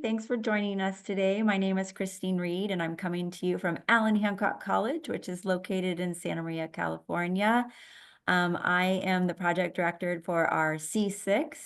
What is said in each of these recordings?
Thanks for joining us today. My name is Christine Reed, and I'm coming to you from Allen Hancock College, which is located in Santa Maria, California. I am the project director for our C6,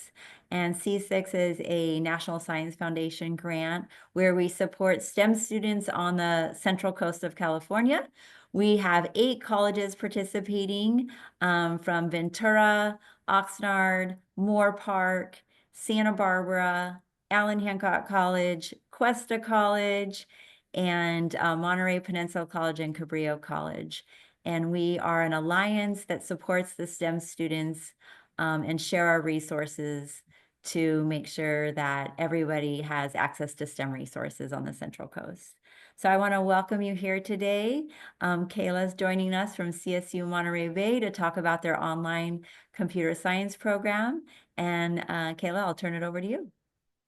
and C6 is a National Science Foundation grant where we support STEM students on the Central Coast of California. We have 8 colleges participating from Ventura, Oxnard, Moore Park, Santa Barbara, Allen Hancock College, Cuesta College, and Monterey Peninsula College and Cabrillo College. And we are an alliance that supports the STEM students and share our resources to make sure that everybody has access to STEM resources on the Central Coast. So I want to welcome you here today. Kayla is joining us from CSU Monterey Bay to talk about their online computer science program. And Kayla, I'll turn it over to you.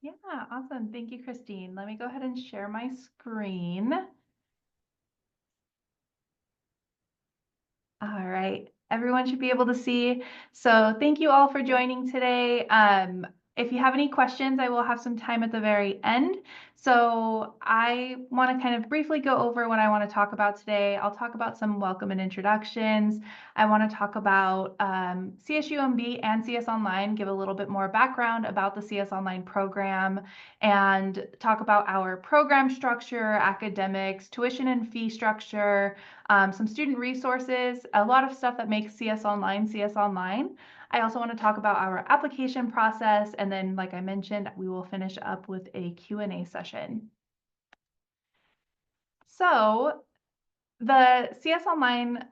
Yeah, awesome. Thank you, Christine. Let me go ahead and share my screen. All right, everyone should be able to see. So thank you all for joining today. If you have any questions, I will have some time at the very end. So I want to kind of briefly go over what I want to talk about today. I'll talk about some welcome and introductions. I want to talk about CSU MB and CS Online, give a little bit more background about the CS Online program, and talk about our program structure, academics, tuition and fee structure, some student resources, a lot of stuff that makes CS Online CS Online. I also want to talk about our application process, and then, like I mentioned, we will finish up with a Q&A session. So the CS Online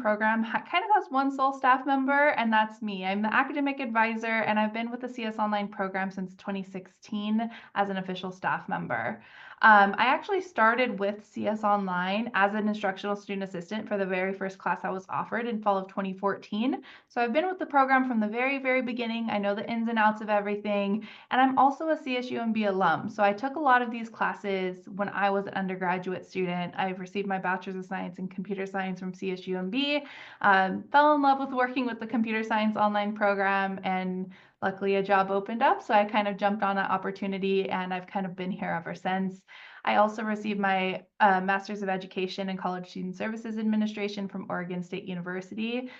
program kind of has one sole staff member, and that's me. I'm the academic advisor, and I've been with the CS Online program since 2016 as an official staff member. I actually started with CS Online as an instructional student assistant for the very first class I was offered in fall of 2014. So I've been with the program from the very, very beginning. I know the ins and outs of everything, and I'm also a CSU MB alum. So I took a lot of these classes when I was an undergraduate student. I've received my Bachelor's of Science in Computer Science from CSU MB, fell in love with working with the computer science online program, and luckily a job opened up. So I kind of jumped on that opportunity, and I've kind of been here ever since. I also received my Master's of Education in College Student Services Administration from Oregon State University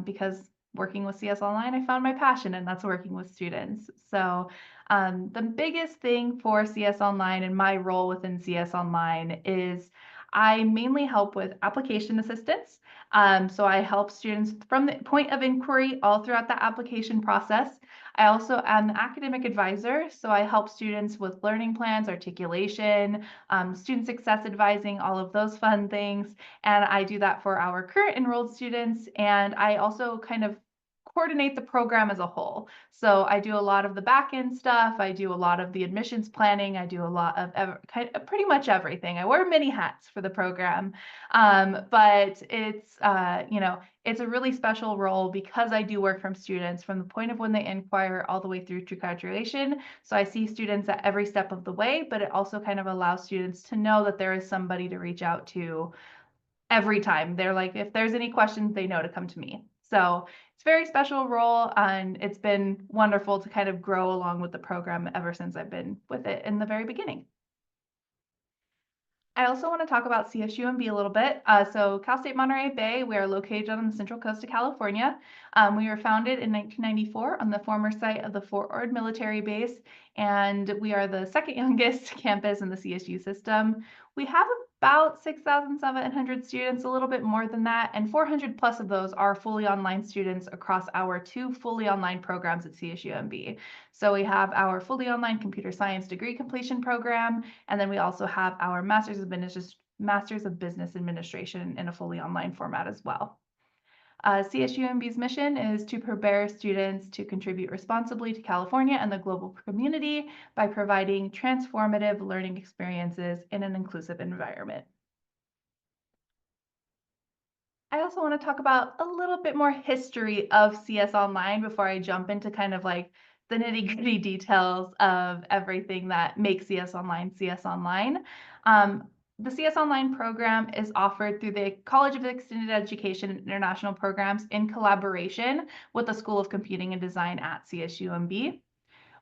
because working with CS Online, I found my passion, and that's working with students. So the biggest thing for CS Online and my role within CS Online is I mainly help with application assistance. So I help students from the point of inquiry all throughout the application process. I also am the academic advisor, so I help students with learning plans, articulation, student success advising, all of those fun things. And I do that for our current enrolled students. And I also kind of coordinate the program as a whole. So I do a lot of the back end stuff. I do a lot of the admissions planning. I do a lot of pretty much everything. I wear many hats for the program, but it's it's a really special role because I do work from students from the point of when they inquire all the way through to graduation. So I see students at every step of the way, but it also kind of allows students to know that there is somebody to reach out to every time. They're like, if there's any questions, they know to come to me. So it's a very special role, and it's been wonderful to kind of grow along with the program ever since I've been with it in the very beginning. I also want to talk about CSU MB a little bit. So Cal State Monterey Bay, we are located on the Central Coast of California. We were founded in 1994 on the former site of the Fort Ord military base, and we are the second youngest campus in the CSU system. We have about 6,700 students, a little bit more than that, and 400 plus of those are fully online students across our 2 fully online programs at CSU MB. So we have our fully online computer science degree completion program, and then we also have our Master's of Business Administration in a fully online format as well. CSU MB's mission is to prepare students to contribute responsibly to California and the global community by providing transformative learning experiences in an inclusive environment. I also want to talk about a little bit more history of CS Online before I jump into kind of like the nitty-gritty details of everything that makes CS Online CS Online. The CS Online program is offered through the College of Extended Education and International Programs in collaboration with the School of Computing and Design at CSU MB.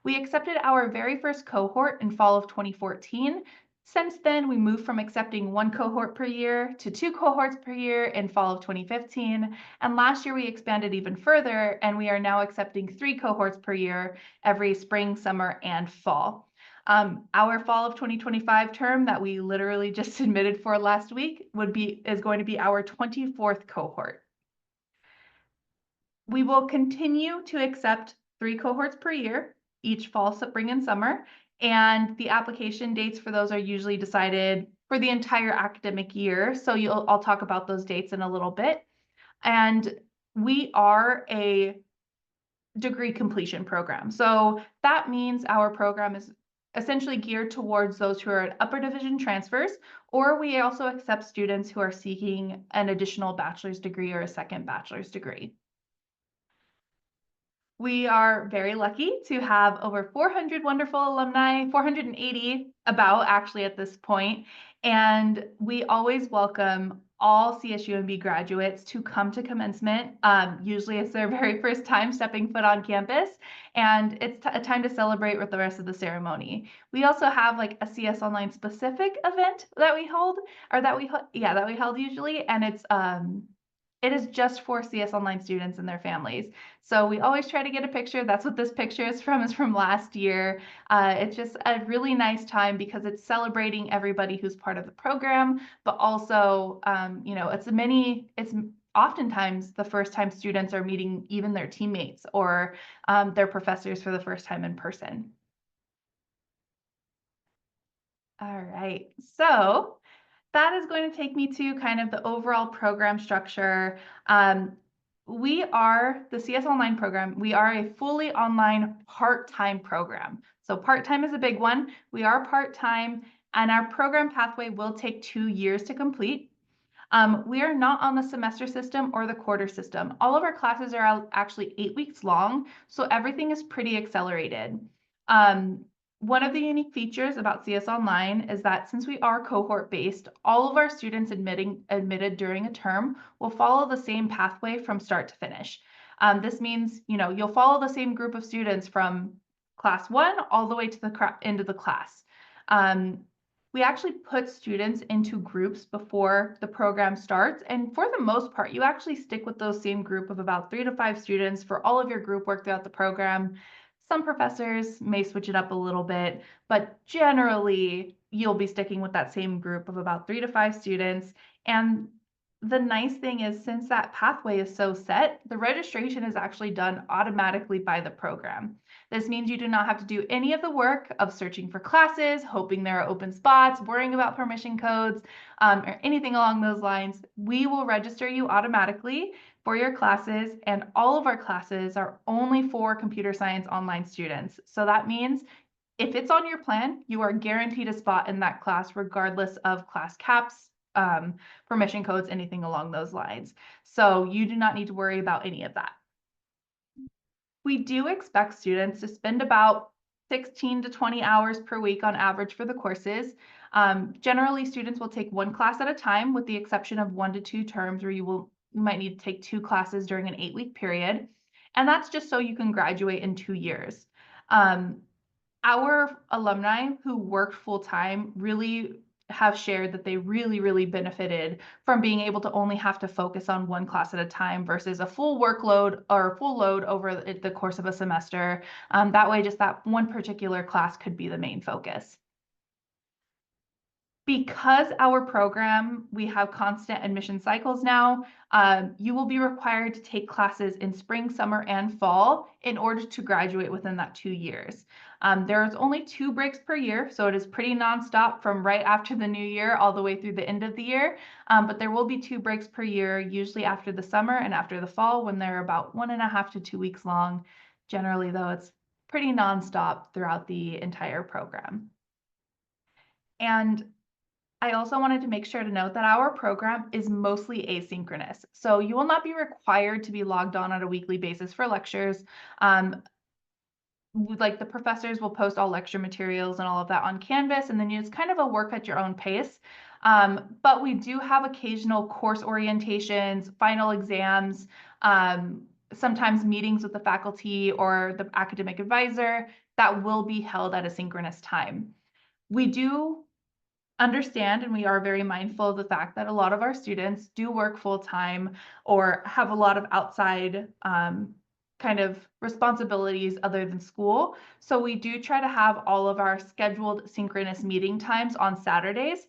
We accepted our very first cohort in fall of 2014. Since then, we moved from accepting one cohort per year to two cohorts per year in fall of 2015. And last year we expanded even further, and we are now accepting three cohorts per year every spring, summer, and fall. Our fall of 2025 term that we literally just submitted for last week is going to be our 24th cohort. We will continue to accept three cohorts per year, each fall, spring, and summer, and the application dates for those are usually decided for the entire academic year. So I'll talk about those dates in a little bit. And we are a degree completion program. So that means our program is essentially geared towards those who are at upper division transfers, or we also accept students who are seeking an additional bachelor's degree or a second bachelor's degree. We are very lucky to have over 400 wonderful alumni, 480 about actually at this point, and we always welcome all CSU MB graduates to come to commencement. Usually it's their very first time stepping foot on campus, and it's a time to celebrate with the rest of the ceremony. We also have like a CS Online specific event that we hold, or that we held usually, and it is just for CS Online students and their families. So we always try to get a picture. That's what this picture is from last year. It's just a really nice time because it's celebrating everybody who's part of the program, but also, it's oftentimes the first time students are meeting even their teammates or their professors for the first time in person. All right, so that is going to take me to kind of the overall program structure. We are the CS Online program. We are a fully online part-time program. So part-time is a big one. We are part-time, and our program pathway will take 2 years to complete. We are not on the semester system or the quarter system. All of our classes are actually 8 weeks long, so everything is pretty accelerated. One of the unique features about CS Online is that since we are cohort-based, all of our students admitted during a term will follow the same pathway from start to finish. This means, you'll follow the same group of students from class 1 all the way to the end of the class. We actually put students into groups before the program starts, and for the most part, you actually stick with those same group of about 3 to 5 students for all of your group work throughout the program. Some professors may switch it up a little bit, but generally you'll be sticking with that same group of about 3 to 5 students. And the nice thing is, since that pathway is so set, the registration is actually done automatically by the program. This means you do not have to do any of the work of searching for classes, hoping there are open spots, worrying about permission codes, or anything along those lines. We will register you automatically for your classes, and all of our classes are only for computer science online students. So that means if it's on your plan, you are guaranteed a spot in that class regardless of class caps, permission codes, anything along those lines. So you do not need to worry about any of that. We do expect students to spend about 16 to 20 hours per week on average for the courses. Generally, students will take one class at a time, with the exception of 1 to 2 terms where you might need to take 2 classes during an 8-week period. And that's just so you can graduate in 2 years. Our alumni who worked full-time really have shared that they really benefited from being able to only have to focus on one class at a time versus a full workload or full load over the course of a semester. That way, just that one particular class could be the main focus. Because our program, we have constant admission cycles now, you will be required to take classes in spring, summer, and fall in order to graduate within that 2 years. There's only 2 breaks per year, so it is pretty nonstop from right after the new year all the way through the end of the year. But there will be 2 breaks per year, usually after the summer and after the fall, when they're about 1.5 to 2 weeks long. Generally, though, it's pretty nonstop throughout the entire program. And I also wanted to make sure to note that our program is mostly asynchronous. So you will not be required to be logged on a weekly basis for lectures. Like the professors will post all lecture materials and all of that on Canvas, and then it's kind of a work at your own pace. But we do have occasional course orientations, final exams, sometimes meetings with the faculty or the academic advisor that will be held at a synchronous time. We do understand and we are very mindful of the fact that a lot of our students do work full-time or have a lot of outside kind of responsibilities other than school. So we do try to have all of our scheduled synchronous meeting times on Saturdays,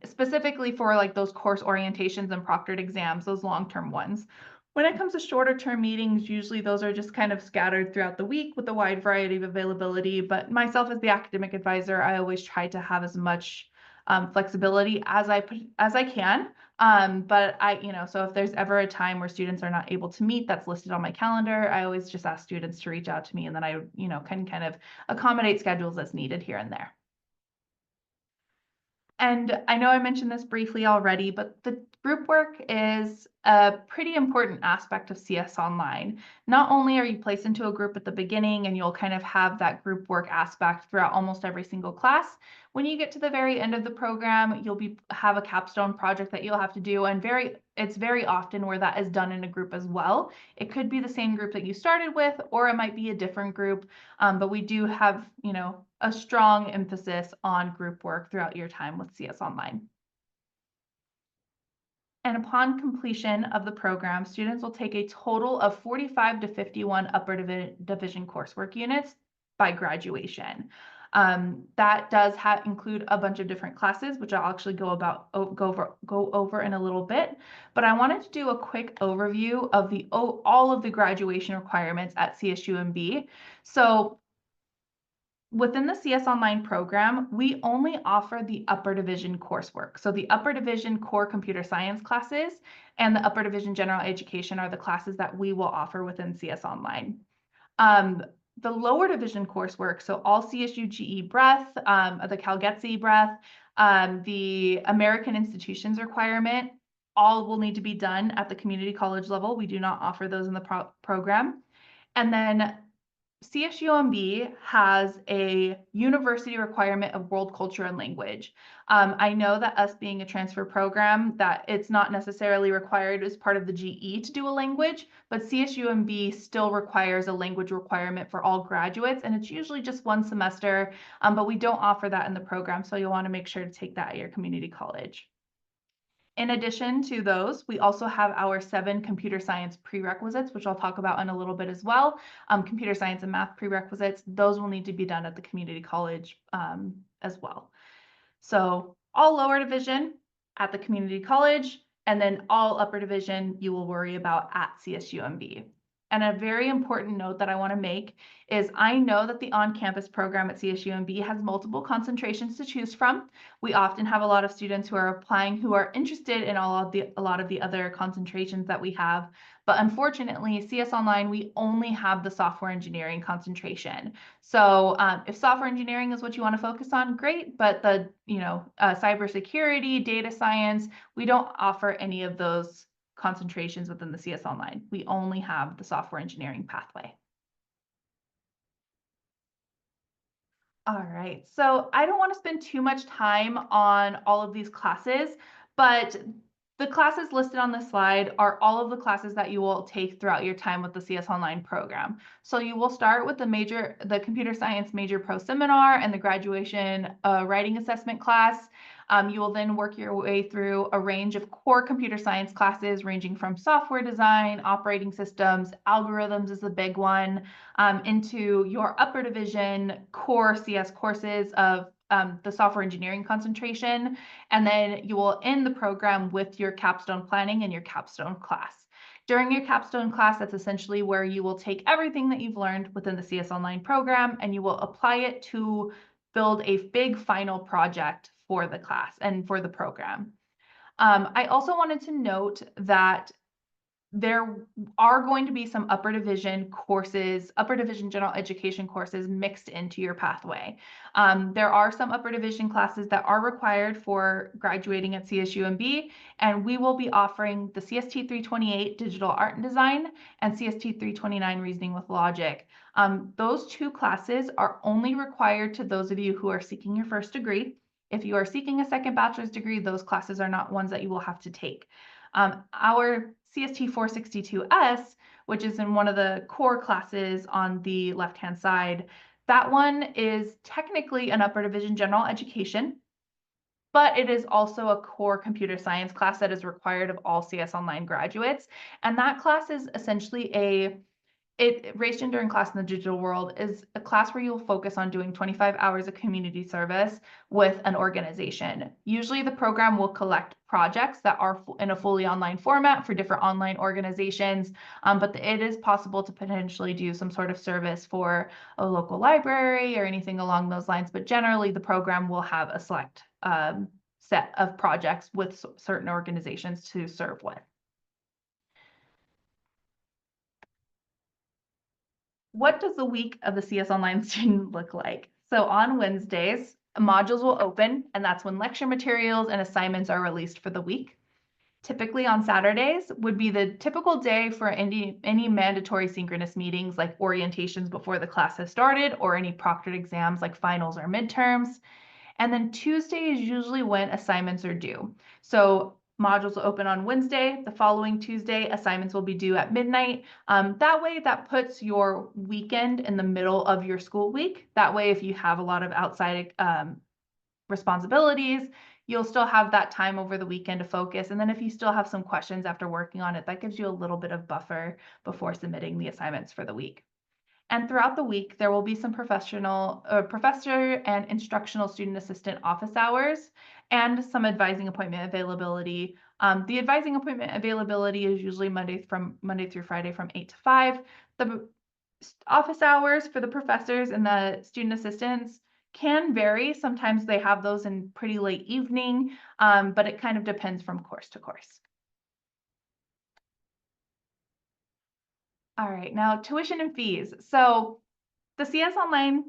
specifically for like those course orientations and proctored exams, those long-term ones. When it comes to shorter term meetings, usually those are just kind of scattered throughout the week with a wide variety of availability. But myself as the academic advisor, I always try to have as much flexibility as I can. But so if there's ever a time where students are not able to meet, that's listed on my calendar. I always just ask students to reach out to me, and then I, can kind of accommodate schedules as needed here and there. And I know I mentioned this briefly already, but the group work is a pretty important aspect of CS Online. Not only are you placed into a group at the beginning and you'll kind of have that group work aspect throughout almost every single class, when you get to the very end of the program, you'll have a capstone project that you'll have to do, and it's very often where that is done in a group as well. It could be the same group that you started with, or it might be a different group, but we do have, a strong emphasis on group work throughout your time with CS Online. And upon completion of the program, students will take a total of 45 to 51 upper division coursework units by graduation. That does include a bunch of different classes, which I'll actually go over in a little bit. But I wanted to do a quick overview of all of the graduation requirements at CSUMB. So within the CS Online program, we only offer the upper division coursework. So the upper division core computer science classes and the upper division general education are the classes that we will offer within CS Online. The lower division coursework, so all CSU GE breadth, the CalGETC breadth, the American Institutions requirement, all will need to be done at the community college level. We do not offer those in the program. And then CSUMB has a university requirement of world culture and language. I know that us being a transfer program, that it's not necessarily required as part of the GE to do a language, but CSUMB still requires a language requirement for all graduates, and it's usually just one semester, but we don't offer that in the program, so you'll want to make sure to take that at your community college. In addition to those, we also have our 7 computer science prerequisites, which I'll talk about in a little bit as well. Computer science and math prerequisites, those will need to be done at the community college as well. So all lower division at the community college, and then all upper division you will worry about at CSUMB. And a very important note that I want to make is I know that the on-campus program at CSUMB has multiple concentrations to choose from. We often have a lot of students who are applying who are interested in a lot of the other concentrations that we have. But unfortunately, CS Online, we only have the software engineering concentration. So if software engineering is what you want to focus on, great. But the cybersecurity, data science, we don't offer any of those concentrations within the CS Online. We only have the software engineering pathway. All right, so I don't want to spend too much time on all of these classes, but the classes listed on this slide are all of the classes that you will take throughout your time with the CS Online program. So you will start with the computer science major pro seminar and the graduation writing assessment class. You will then work your way through a range of core computer science classes ranging from software design, operating systems, algorithms is the big one, into your upper division core CS courses of the software engineering concentration. And then you will end the program with your capstone planning and your capstone class. During your capstone class, that's essentially where you will take everything that you've learned within the CS Online program and you will apply it to build a big final project for the class and for the program. I also wanted to note that there are going to be some upper division general education courses mixed into your pathway. There are some upper division classes that are required for graduating at CSUMB, and we will be offering the CST 328 Digital Art and Design and CST 329 Reasoning with Logic. Those 2 classes are only required to those of you who are seeking your first degree. If you are seeking a second bachelor's degree, those classes are not ones that you will have to take. Our CST 462S, which is in one of the core classes on the left-hand side. That one is technically an upper division general education, but it is also a core computer science class that is required of all CS Online graduates. And that class is essentially race, gender, and class in the digital world is a class where you'll focus on doing 25 hours of community service with an organization. Usually the program will collect projects that are in a fully online format for different online organizations, but it is possible to potentially do some sort of service for a local library or anything along those lines, but generally the program will have a select set of projects with certain organizations to serve with. What does the week of the CS Online student look like? So on Wednesdays, modules will open, and that's when lecture materials and assignments are released for the week. Typically on Saturdays would be the typical day for any mandatory synchronous meetings like orientations before the class has started or any proctored exams like finals or midterms. And then Tuesday is usually when assignments are due. So modules will open on Wednesday. The following Tuesday, assignments will be due at midnight. That way, that puts your weekend in the middle of your school week. That way, if you have a lot of outside responsibilities, you'll still have that time over the weekend to focus. And then if you still have some questions after working on it, that gives you a little bit of buffer before submitting the assignments for the week. And throughout the week, there will be some professor and instructional student assistant office hours and some advising appointment availability. The advising appointment availability is usually Monday through Friday from 8 to 5. The office hours for the professors and the student assistants can vary. Sometimes they have those in pretty late evening, but it kind of depends from course to course. All right, now tuition and fees. So the CS Online,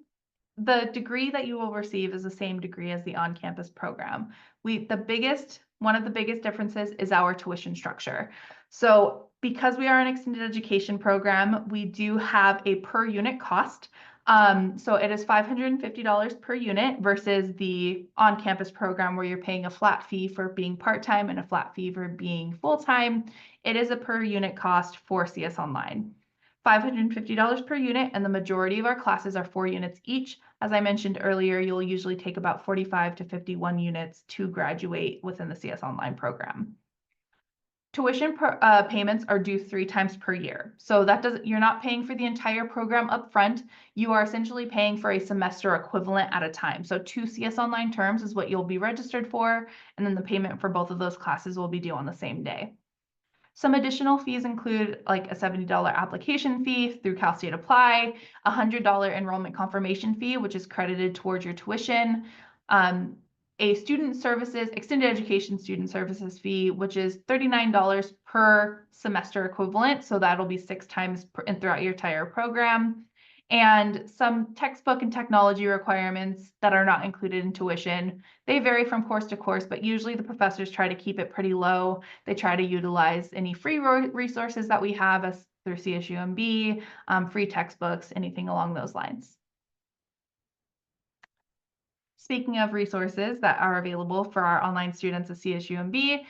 the degree that you will receive is the same degree as the on-campus program. One of the biggest differences is our tuition structure. So because we are an extended education program, we do have a per unit cost. So it is $550 per unit versus the on-campus program where you're paying a flat fee for being part-time and a flat fee for being full-time. It is a per unit cost for CS Online. $550 per unit, and the majority of our classes are 4 units each. As I mentioned earlier, you'll usually take about 45 to 51 units to graduate within the CS Online program. Tuition payments are due 3 times per year. So you're not paying for the entire program up front. You are essentially paying for a semester equivalent at a time. So 2 CS Online terms is what you'll be registered for, and then the payment for both of those classes will be due on the same day. Some additional fees include like a $70 application fee through Cal State Apply, a $100 enrollment confirmation fee, which is credited towards your tuition, a extended education student services fee, which is $39 per semester equivalent. So that'll be 6 times throughout your entire program. And some textbook and technology requirements that are not included in tuition. They vary from course to course, but usually the professors try to keep it pretty low. They try to utilize any free resources that we have through CSUMB, free textbooks, anything along those lines. Speaking of resources that are available for our online students at CSUMB,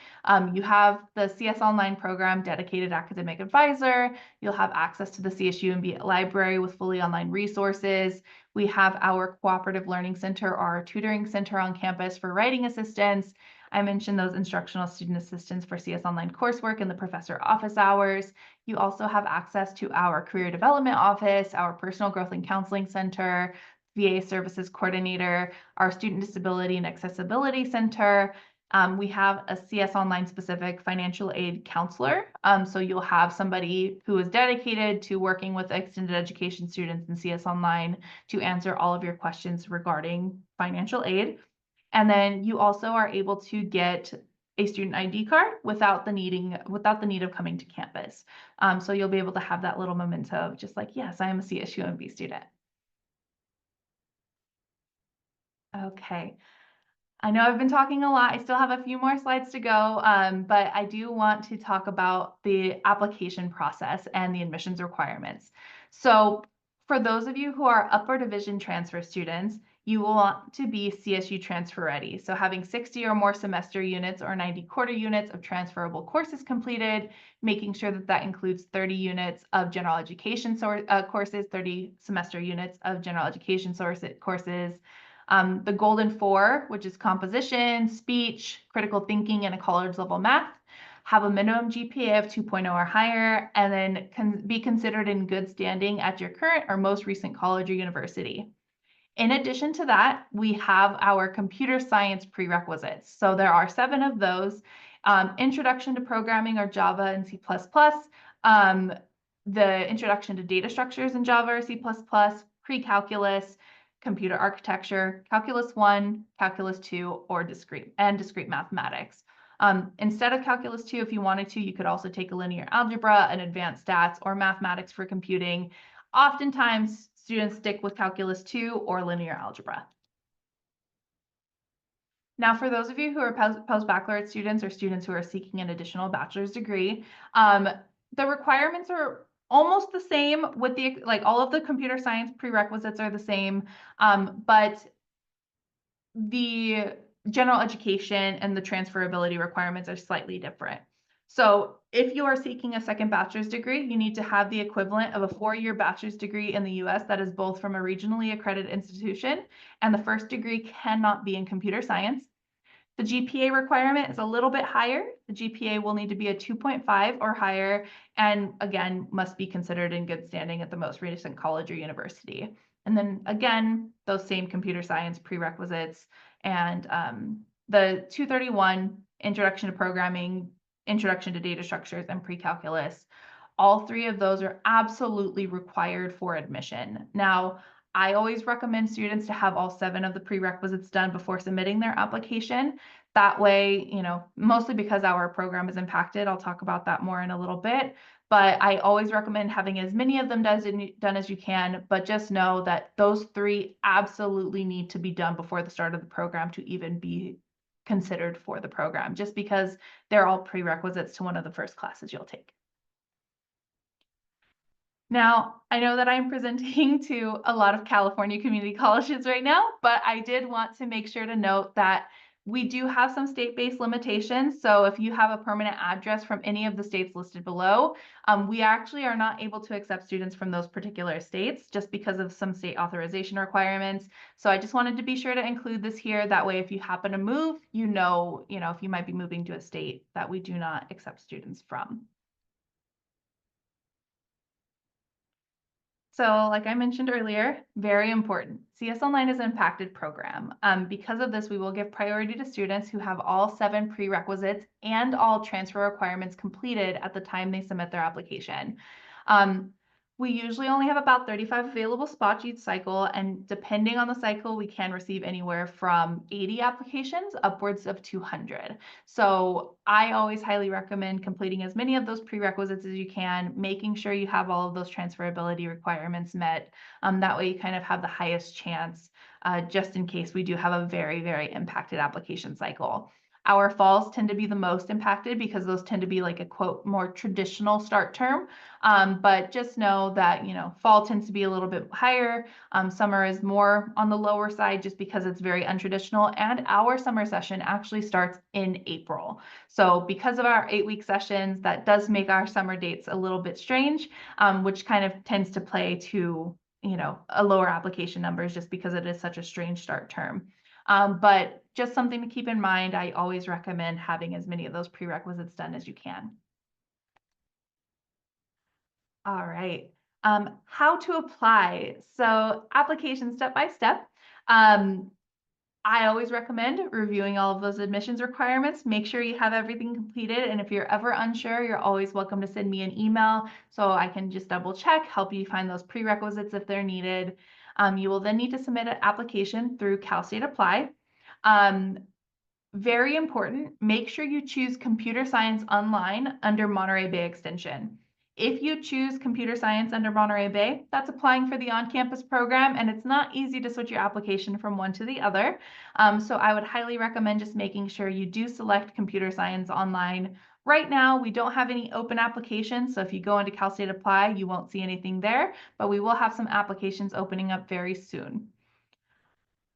you have the CS Online program dedicated academic advisor. You'll have access to the CSUMB library with fully online resources. We have our cooperative learning center, our tutoring center on campus for writing assistance. I mentioned those instructional student assistants for CS Online coursework and the professor office hours. You also have access to our career development office, our personal growth and counseling center, VA services coordinator, our student disability and accessibility center. We have a CS Online specific financial aid counselor. So you'll have somebody who is dedicated to working with extended education students in CS Online to answer all of your questions regarding financial aid. And then you also are able to get a student ID card without the need of coming to campus. So you'll be able to have that little memento of just like, yes, I am a CSUMB student. Okay. I know I've been talking a lot. I still have a few more slides to go, but I do want to talk about the application process and the admissions requirements. So for those of you who are upper division transfer students, you will want to be CSU transfer ready. So having 60 or more semester units or 90 quarter units of transferable courses completed, making sure that that includes 30 units of general education courses, 30 semester units of general education courses. The golden four, which is composition, speech, critical thinking, and a college level math, have a minimum GPA of 2.0 or higher, and then can be considered in good standing at your current or most recent college or university. In addition to that, we have our computer science prerequisites. So there are 7 of those: introduction to programming or Java and C++, the introduction to data structures in Java or C++, pre-calculus, computer architecture, calculus 1, calculus 2, or discrete mathematics. Instead of calculus 2, if you wanted to, you could also take a linear algebra, an advanced stats, or mathematics for computing. Oftentimes, students stick with calculus 2 or linear algebra. Now, for those of you who are post-baccalaureate students or students who are seeking an additional bachelor's degree, the requirements are almost the same with all of the computer science prerequisites are the same, but the general education and the transferability requirements are slightly different. So if you are seeking a second bachelor's degree, you need to have the equivalent of a 4-year bachelor's degree in the US that is both from a regionally accredited institution, and the first degree cannot be in computer science. The GPA requirement is a little bit higher. The GPA will need to be a 2.5 or higher, and again, must be considered in good standing at the most recent college or university. And then again, those same computer science prerequisites and the 231, introduction to programming, introduction to data structures, and pre-calculus. All 3 of those are absolutely required for admission. Now, I always recommend students to have all 7 of the prerequisites done before submitting their application. That way, mostly because our program is impacted, I'll talk about that more in a little bit, but I always recommend having as many of them done as you can, but just know that those 3 absolutely need to be done before the start of the program to even be considered for the program, just because they're all prerequisites to one of the first classes you'll take. Now, I know that I'm presenting to a lot of California community colleges right now, but I did want to make sure to note that we do have some state-based limitations. So if you have a permanent address from any of the states listed below, we actually are not able to accept students from those particular states just because of some state authorization requirements. So I just wanted to be sure to include this here. That way, if you happen to move, if you might be moving to a state that we do not accept students from. So like I mentioned earlier, very important. CS Online is an impacted program. Because of this, we will give priority to students who have all 7 prerequisites and all transfer requirements completed at the time they submit their application. We usually only have about 35 available spots each cycle, and depending on the cycle, we can receive anywhere from 80 applications upwards of 200. So I always highly recommend completing as many of those prerequisites as you can, making sure you have all of those transferability requirements met. That way you kind of have the highest chance, just in case we do have a very, very impacted application cycle. Our falls tend to be the most impacted because those tend to be like a quote more traditional start term. But just know that, fall tends to be a little bit higher. Summer is more on the lower side just because it's very untraditional. And our summer session actually starts in April. So because of our 8-week sessions, that does make our summer dates a little bit strange, which kind of tends to play to, a lower application numbers just because it is such a strange start term. But just something to keep in mind, I always recommend having as many of those prerequisites done as you can. All right. How to apply. So application step by step. I always recommend reviewing all of those admissions requirements. Make sure you have everything completed. And if you're ever unsure, you're always welcome to send me an email so I can just double check, help you find those prerequisites if they're needed. You will then need to submit an application through Cal State Apply. Very important, make sure you choose Computer Science Online under Monterey Bay Extension. If you choose Computer Science under Monterey Bay, that's applying for the on-campus program, and it's not easy to switch your application from one to the other. So I would highly recommend just making sure you do select Computer Science Online. Right now, we don't have any open applications, so if you go into Cal State Apply, you won't see anything there, but we will have some applications opening up very soon.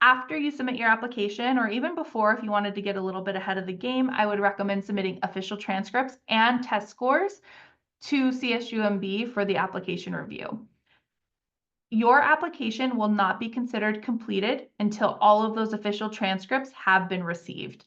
After you submit your application, or even before, if you wanted to get a little bit ahead of the game, I would recommend submitting official transcripts and test scores to CSUMB for the application review. Your application will not be considered completed until all of those official transcripts have been received.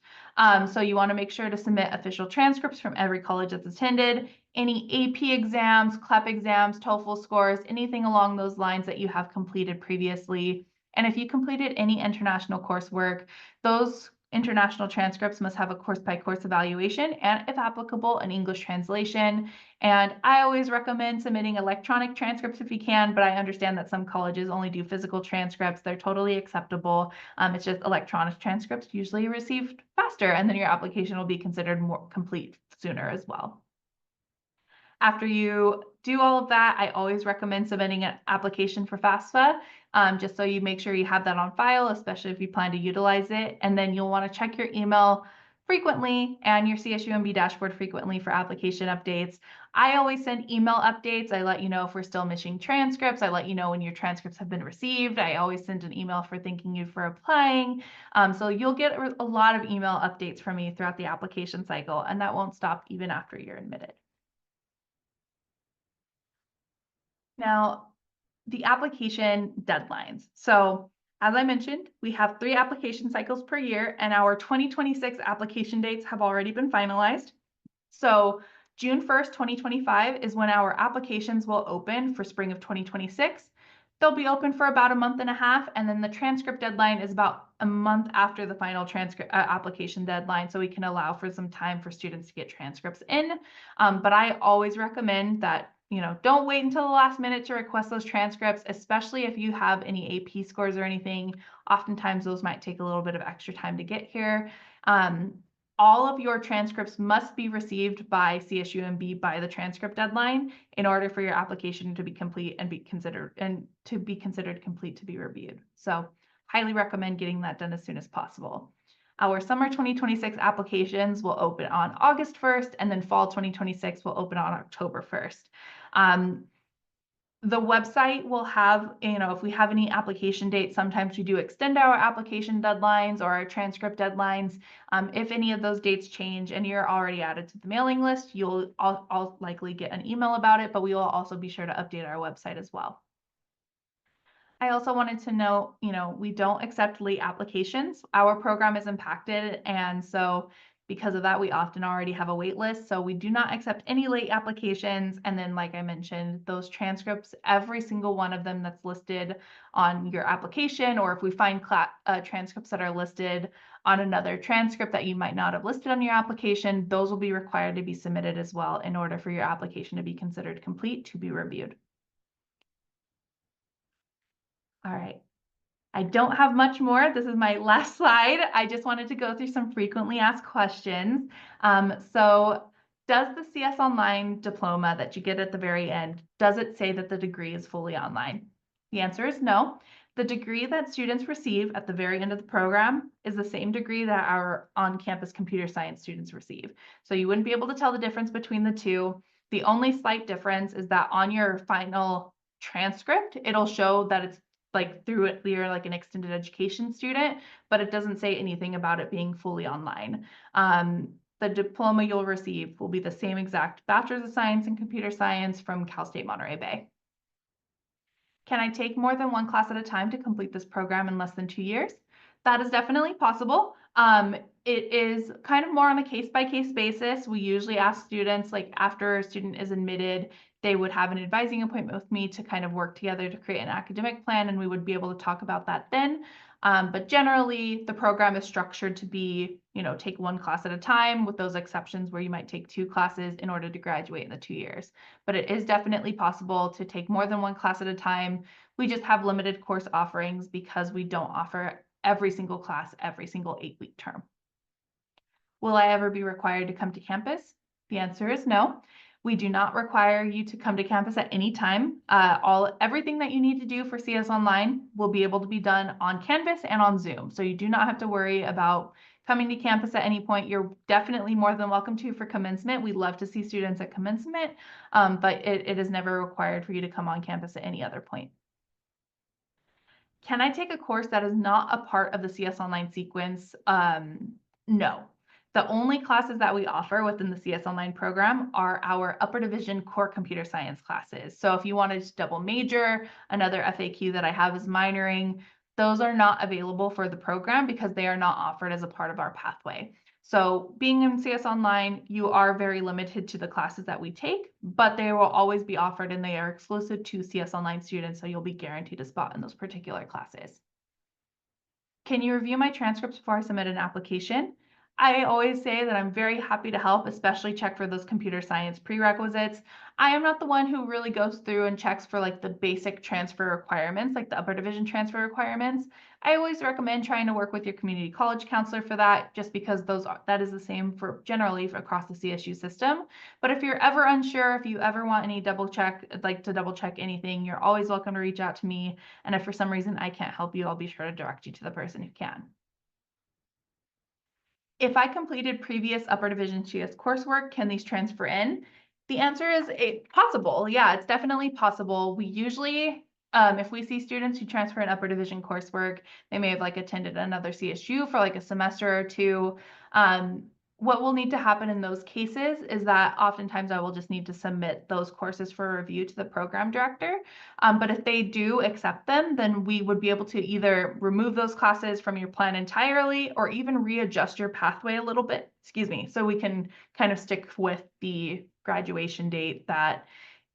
So you want to make sure to submit official transcripts from every college that's attended, any AP exams, CLEP exams, TOEFL scores, anything along those lines that you have completed previously. And if you completed any international coursework, those international transcripts must have a course-by-course evaluation and, if applicable, an English translation. And I always recommend submitting electronic transcripts if you can, but I understand that some colleges only do physical transcripts. They're totally acceptable. It's just electronic transcripts usually received faster, and then your application will be considered more complete sooner as well. After you do all of that, I always recommend submitting an application for FAFSA, just so you make sure you have that on file, especially if you plan to utilize it. And then you'll want to check your email frequently and your CSUMB dashboard frequently for application updates. I always send email updates. I let you know if we're still missing transcripts. I let you know when your transcripts have been received. I always send an email for thanking you for applying. So you'll get a lot of email updates from me throughout the application cycle, and that won't stop even after you're admitted. Now, the application deadlines. So as I mentioned, we have 3 application cycles per year, and our 2026 application dates have already been finalized. So June 1st, 2025 is when our applications will open for spring of 2026. They'll be open for about a month and a half, and then the transcript deadline is about a month after the final transcript application deadline, so we can allow for some time for students to get transcripts in. But I always recommend that don't wait until the last minute to request those transcripts, especially if you have any AP scores or anything. Oftentimes those might take a little bit of extra time to get here. All of your transcripts must be received by CSUMB by the transcript deadline in order for your application to be complete and be considered complete to be reviewed. So highly recommend getting that done as soon as possible. Our summer 2026 applications will open on August 1st, and then fall 2026 will open on October 1st. The website will have, if we have any application dates, sometimes we do extend our application deadlines or our transcript deadlines. If any of those dates change and you're already added to the mailing list, I'll likely get an email about it, but we will also be sure to update our website as well. I also wanted to note, we don't accept late applications. Our program is impacted, and so because of that, we often already have a wait list. So we do not accept any late applications. And then, like I mentioned, those transcripts, every single one of them that's listed on your application, or if we find transcripts that are listed on another transcript that you might not have listed on your application, those will be required to be submitted as well in order for your application to be considered complete to be reviewed. All right. I don't have much more. This is my last slide. I just wanted to go through some frequently asked questions. So does the CS Online diploma that you get at the very end, does it say that the degree is fully online? The answer is no. The degree that students receive at the very end of the program is the same degree that our on-campus computer science students receive. So you wouldn't be able to tell the difference between the two. The only slight difference is that on your final transcript, it'll show that it's like through it, you're like an extended education student, but it doesn't say anything about it being fully online. The diploma you'll receive will be the same exact Bachelor's of Science in Computer Science from Cal State Monterey Bay. Can I take more than one class at a time to complete this program in less than 2 years? That is definitely possible. It is kind of more on a case-by-case basis. We usually ask students, like after a student is admitted, they would have an advising appointment with me to kind of work together to create an academic plan, and we would be able to talk about that then. But generally, the program is structured to be, take one class at a time, with those exceptions where you might take 2 classes in order to graduate in the 2 years. But it is definitely possible to take more than one class at a time. We just have limited course offerings because we don't offer every single class every single 8-week term. Will I ever be required to come to campus? The answer is no. We do not require you to come to campus at any time. Everything that you need to do for CS Online will be able to be done on Canvas and on Zoom. So you do not have to worry about coming to campus at any point. You're definitely more than welcome to for commencement. We love to see students at commencement, but it is never required for you to come on campus at any other point. Can I take a course that is not a part of the CS Online sequence? No. The only classes that we offer within the CS Online program are our upper division core computer science classes. So if you wanted to double major, another FAQ that I have is minoring. Those are not available for the program because they are not offered as a part of our pathway. So being in CS Online, you are very limited to the classes that we take, but they will always be offered and they are exclusive to CS Online students, so you'll be guaranteed a spot in those particular classes. Can you review my transcripts before I submit an application? I always say that I'm very happy to help, especially check for those computer science prerequisites. I am not the one who really goes through and checks for like the basic transfer requirements, like the upper division transfer requirements. I always recommend trying to work with your community college counselor for that, just because that is the same for generally across the CSU system. But if you're ever unsure, if you ever want any double check, like to double check anything, you're always welcome to reach out to me. And if for some reason I can't help you, I'll be sure to direct you to the person who can. If I completed previous upper division CS coursework, can these transfer in? The answer is possible. Yeah, it's definitely possible. We usually, if we see students who transfer in upper division coursework, they may have like attended another CSU for like a semester or two. What will need to happen in those cases is that oftentimes I will just need to submit those courses for review to the program director. But if they do accept them, then we would be able to either remove those classes from your plan entirely or even readjust your pathway a little bit, excuse me, so we can kind of stick with the graduation date that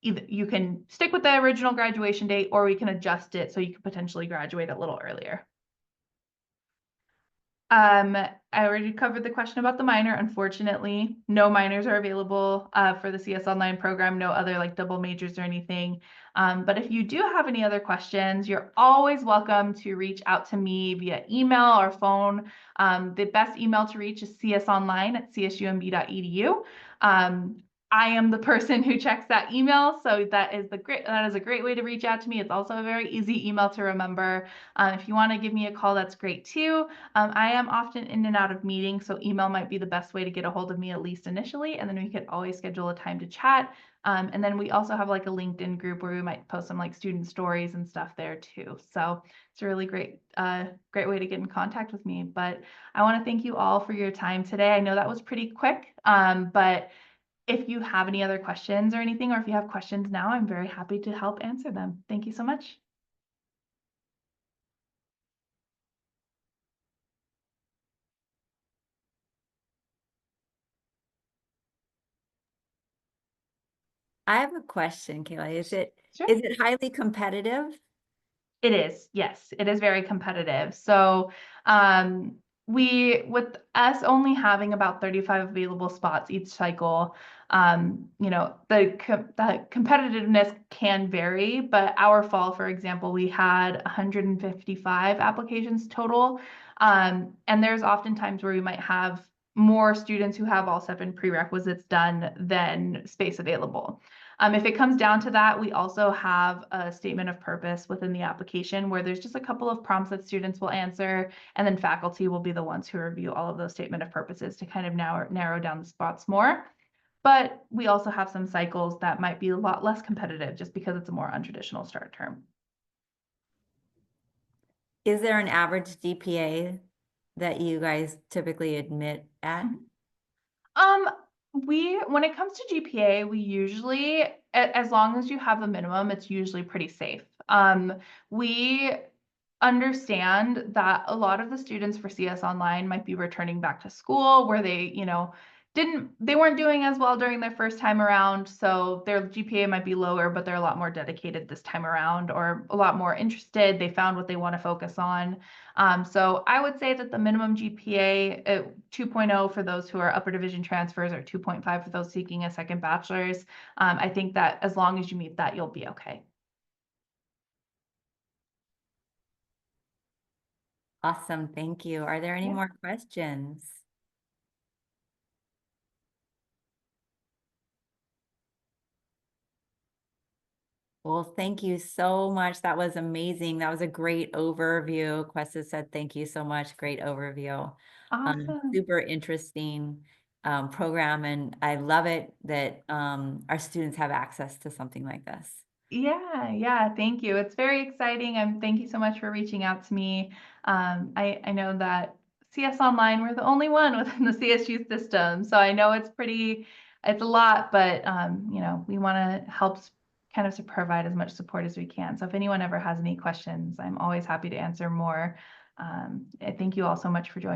either you can stick with the original graduation date or we can adjust it so you could potentially graduate a little earlier. I already covered the question about the minor. Unfortunately, no minors are available for the CS Online program, no other like double majors or anything. But if you do have any other questions, you're always welcome to reach out to me via email or phone. The best email to reach is csonline@csumb.edu. I am the person who checks that email, so that is a great way to reach out to me. It's also a very easy email to remember. If you want to give me a call, that's great too. I am often in and out of meetings, so email might be the best way to get a hold of me, at least initially, and then we could always schedule a time to chat. And then we also have like a LinkedIn group where we might post some like student stories and stuff there too. So it's a really great way to get in contact with me. But I want to thank you all for your time today. I know that was pretty quick, but if you have any other questions or anything, or if you have questions now, I'm very happy to help answer them. Thank you so much. I have a question, Kayla. Sure. Is it highly competitive? It is, yes, it is very competitive. So, with us only having about 35 available spots each cycle, the competitiveness can vary, but our fall, for example, we had 155 applications total. And there's often times where we might have more students who have all 7 prerequisites done than space available. If it comes down to that, we also have a statement of purpose within the application where there's just a couple of prompts that students will answer, and then faculty will be the ones who review all of those statement of purposes to kind of narrow down the spots more. But we also have some cycles that might be a lot less competitive just because it's a more untraditional start term. Is there an average GPA that you guys typically admit at? Um, when it comes to GPA, we usually, as long as you have a minimum, it's usually pretty safe. We understand that a lot of the students for CS Online might be returning back to school where they weren't doing as well during their first time around, so their GPA might be lower, but they're a lot more dedicated this time around or a lot more interested. They found what they want to focus on. So I would say that the minimum GPA 2.0 for those who are upper division transfers or 2.5 for those seeking a second bachelor's. I think that as long as you meet that, you'll be okay. Awesome, thank you. Are there any Yeah. more questions? Well, thank you so much. That was amazing. That was a great overview. Questa said, thank you so much. Great overview. Awesome. Super interesting program, and I love it that our students have access to something like this. Yeah, thank you. It's very exciting, and thank you so much for reaching out to me. I know that CS Online, we're the only one within the CSU system, so I know it's a lot, but we want to help kind of to provide as much support as we can. So if anyone ever has any questions, I'm always happy to answer more. Thank you all so much for joining.